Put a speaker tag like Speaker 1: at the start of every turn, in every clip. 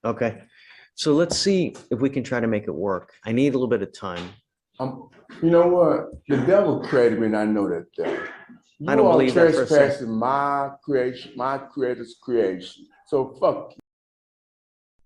Speaker 1: Okay. So let's see if we can try to make it work. I need a little bit of time.
Speaker 2: You know what? The devil created me, and I know that devil.
Speaker 1: I don't believe that for a second.
Speaker 2: Trespassing my creation, my creator's creation. So fuck you.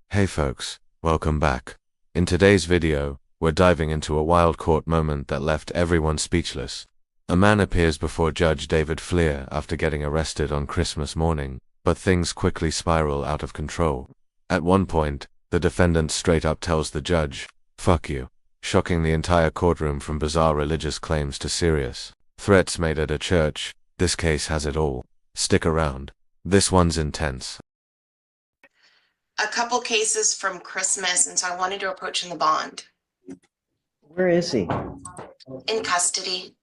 Speaker 3: Hey folks, welcome back. In today's video, we're diving into a wild court moment that left everyone speechless. A man appears before Judge David Fleischer after getting arrested on Christmas morning, but things quickly spiral out of control. At one point, the defendant straight up tells the judge, "Fuck you," shocking the entire courtroom from bizarre religious claims to serious threats made at a church. This case has it all. Stick around. This one's intense.
Speaker 4: A couple cases from Christmas, and so I wanted to approach him the bond.
Speaker 1: Where is he?
Speaker 4: In custody.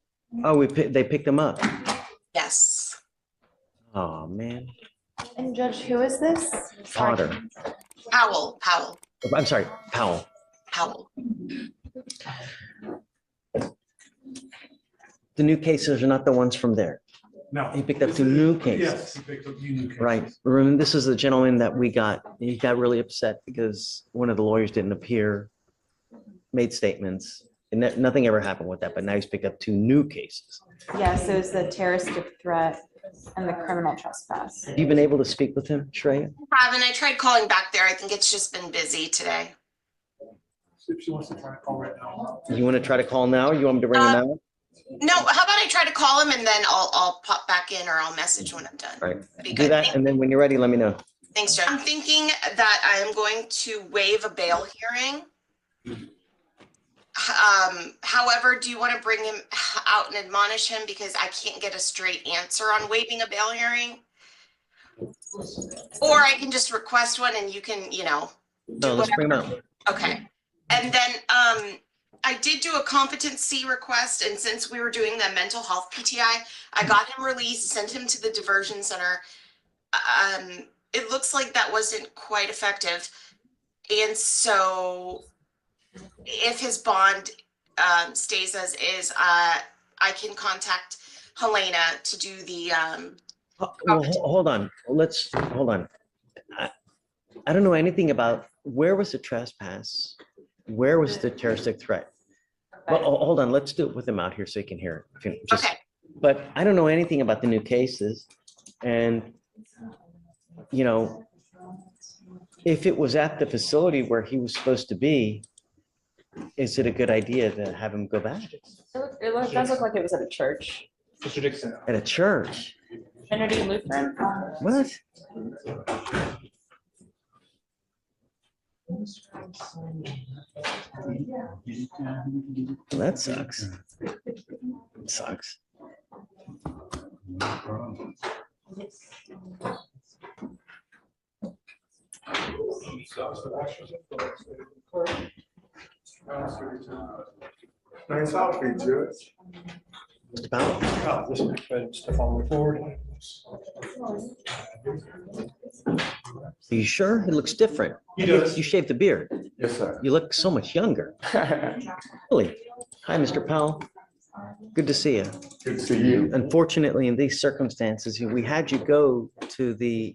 Speaker 1: Oh, they picked him up.
Speaker 4: Yes.
Speaker 1: Oh, man.
Speaker 5: And Judge, who is this?
Speaker 1: Potter.
Speaker 4: Powell.
Speaker 1: I'm sorry, Powell. The new cases are not the ones from there.
Speaker 6: No.
Speaker 1: He picked up two new cases.
Speaker 6: Yes, he picked up two new cases.
Speaker 1: Right. Remember, this is the gentleman that he got really upset because one of the lawyers didn't appear, made statements, and nothing ever happened with that, but now he's picked up two new cases.
Speaker 5: Yeah, so it's the terroristic threat and the criminal trespass.
Speaker 1: Have you been able to speak with him, Shreya?
Speaker 4: Haven't. I tried calling back there. I think it's just been busy today.
Speaker 6: If she wants to try to call right now.
Speaker 1: You want to try to call now? You want me to ring him out?
Speaker 4: No, how about I try to call him and then I'll pop back in, or I'll message when I'm done.
Speaker 1: Right.
Speaker 4: Be
Speaker 1: Do
Speaker 4: good.
Speaker 1: that, and then when you're ready, let me know.
Speaker 4: Thanks, Judge. I'm thinking that I am going to waive a bail hearing. However, do you want to bring him out and admonish him, because I can't get a straight answer on waiving a bail hearing? Or I can just request one and you can,
Speaker 1: No, let's bring him out.
Speaker 4: Okay. And then I did do a competency request, and since we were doing the mental health PTI, I got him released, sent him to the diversion center. It looks like that wasn't quite effective. And so if his bond stays as is, I can contact Helena to do the
Speaker 1: Well, hold on. Hold on. I don't know anything about where was the trespass? Where was the terroristic threat? Well, hold on. Let's do it with him out here so he can hear it.
Speaker 4: okay.
Speaker 1: But I don't know anything about the new cases. And, if it was at the facility where he was supposed to be, is it a good idea to have him go back?
Speaker 5: It does look like it was at a church.
Speaker 1: At a church?
Speaker 5: Trinity Lutheran?
Speaker 1: What? That sucks. It sucks.
Speaker 2: Nice outfit, Judge.
Speaker 1: Mr. Powell?
Speaker 6: This is Stefan forward.
Speaker 1: Are you sure? It looks different.
Speaker 6: He does.
Speaker 1: You shaved the beard.
Speaker 2: Yes, sir.
Speaker 1: You look so much younger. Really? Hi, Mr. Powell. Good to see you.
Speaker 2: Good to see you.
Speaker 1: Unfortunately, in these circumstances, we had you go to the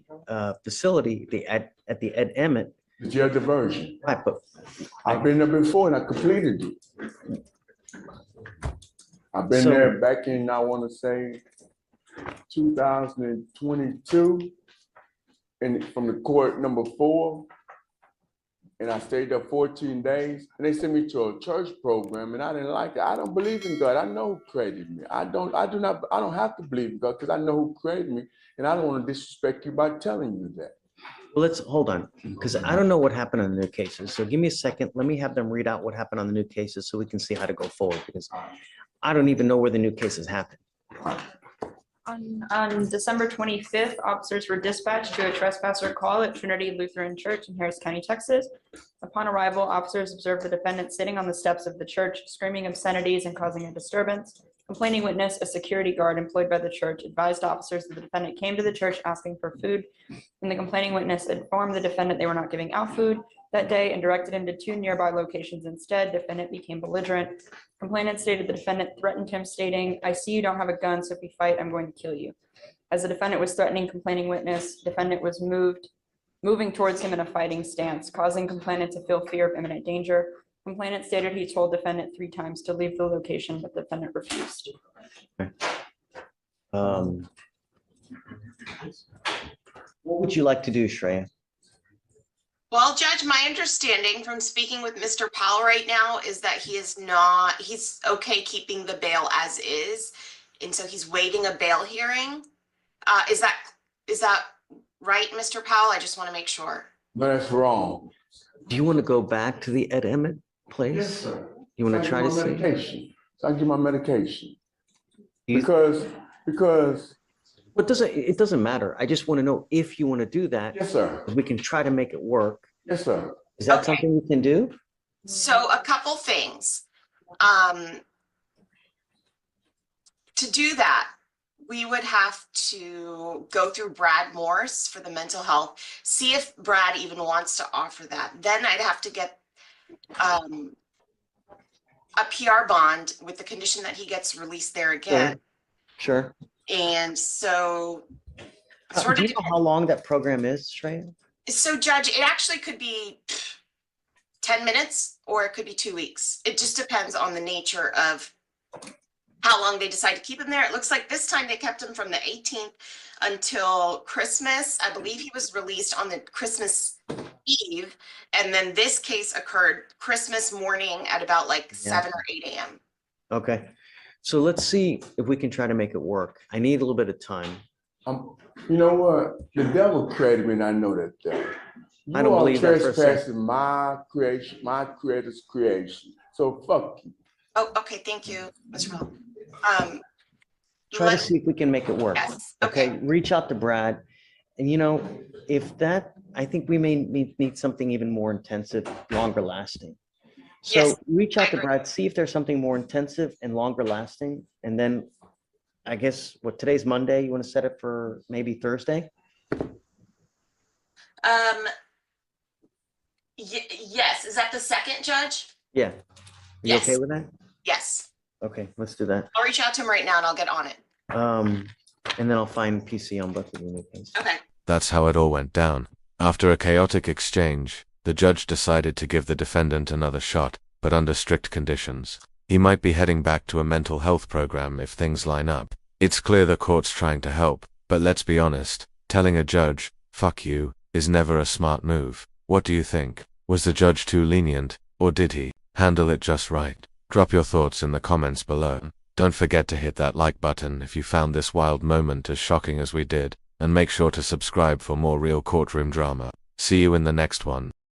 Speaker 1: facility at the Ed Emmett.
Speaker 2: The jail diversion.
Speaker 1: Right, but
Speaker 2: I've been there before and I completed it. I've been there back in, I want to say, 2022, and from the court number 4, and I stayed there 14 days, and they sent me to a church program, and I didn't like it. I don't believe in God. I know who created me. I don't have to believe in God because I know who created me, and I don't want to disrespect you by telling you that.
Speaker 1: well, let's hold on, because I don't know what happened on the new cases. So give me a second. Let me have them read out what happened on the new cases so we can see how to go forward, because I don't even know where the new cases happened.
Speaker 5: On December 25th, officers were dispatched to a trespasser call at Trinity Lutheran Church in Harris County, Texas. Upon arrival, officers observed the defendant sitting on the steps of the church, screaming obscenities and causing a disturbance. Complaining witness, a security guard employed by the church, advised officers that the defendant came to the church asking for food, and the complaining witness informed the defendant they were not giving out food that day and directed him to 2 nearby locations instead. Defendant became belligerent. Complainant stated the defendant threatened him, stating, "I see you don't have a gun, so if we fight, I'm going to kill you." As the defendant was threatening complaining witness, defendant was moved moving towards him in a fighting stance, causing complainant to feel fear of imminent danger. Complainant stated he told defendant 3 times to leave the location, but defendant refused.
Speaker 1: What would you like to do, Shreya?
Speaker 4: Well, Judge, my understanding from speaking with Mr. Powell right now is that he's okay keeping the bail as is. And so he's waiving a bail hearing. Is that right, Mr. Powell? I just want to make sure.
Speaker 2: No, that's wrong.
Speaker 1: Do you want to go back to the Ed Emmett place?
Speaker 2: Yes, sir.
Speaker 1: You want to
Speaker 2: So I
Speaker 1: try
Speaker 2: get
Speaker 1: to
Speaker 2: my
Speaker 1: see?
Speaker 2: medication. So I get my medication.
Speaker 1: You-
Speaker 2: Because,
Speaker 1: What does it doesn't matter. I just want to know if you want to do that.
Speaker 2: yes, sir.
Speaker 1: We can try to make it work.
Speaker 2: Yes, sir.
Speaker 1: Is that
Speaker 4: Okay.
Speaker 1: something we can do?
Speaker 4: So a couple things. To do that, we would have to go through Brad Morse for the mental health, see if Brad even wants to offer that. Then I'd have to get a PR bond with the condition that he gets released there again.
Speaker 1: Sure.
Speaker 4: And so sort
Speaker 1: Do
Speaker 4: of
Speaker 1: you know how long that program is, Shreya?
Speaker 4: So Judge, it actually could be 10 minutes or it could be 2 weeks. It just depends on the nature of how long they decide to keep him there. It looks like this time they kept him from the 18th until Christmas. I believe he was released on the Christmas Eve. And then this case occurred Christmas morning at about like 7 or 8 a.m.
Speaker 1: Okay. So let's see if we can try to make it work. I need a little bit of time.
Speaker 2: You know what? The devil created me, and I know that devil.
Speaker 1: I don't believe that for a second.
Speaker 2: Trespassing my creation, my creator's creation. So fuck you.
Speaker 4: Oh, okay. Thank you, Mr. Miller.
Speaker 1: Try to see if we can make it work.
Speaker 4: Yes.
Speaker 1: Okay. Reach out to Brad. And if that, I think we may need something even more intensive, longer lasting. So
Speaker 4: Yes,
Speaker 1: reach out to
Speaker 4: I agree.
Speaker 1: Brad, see if there's something more intensive and longer lasting. And then I guess today's Monday, you want to set it for maybe Thursday?
Speaker 4: Yes. Is that the second, Judge?
Speaker 1: Yeah. You
Speaker 4: Yes.
Speaker 1: okay with that?
Speaker 4: Yes.
Speaker 1: Okay, let's do that.
Speaker 4: I'll reach out to him right now and I'll get on it.
Speaker 1: And then I'll find PC on both of you. in the case.
Speaker 4: Okay.
Speaker 3: That's how it all went down. After a chaotic exchange, the judge decided to give the defendant another shot, but under strict conditions. He might be heading back to a mental health program if things line up. It's clear the court's trying to help, but let's be honest, telling a judge, "Fuck you," is never a smart move. What do you think? Was the judge too lenient, or did he handle it just right? Drop your thoughts in the comments below. Don't forget to hit that like button if you found this wild moment as shocking as we did, and make sure to subscribe for more real courtroom drama. See you in the next one.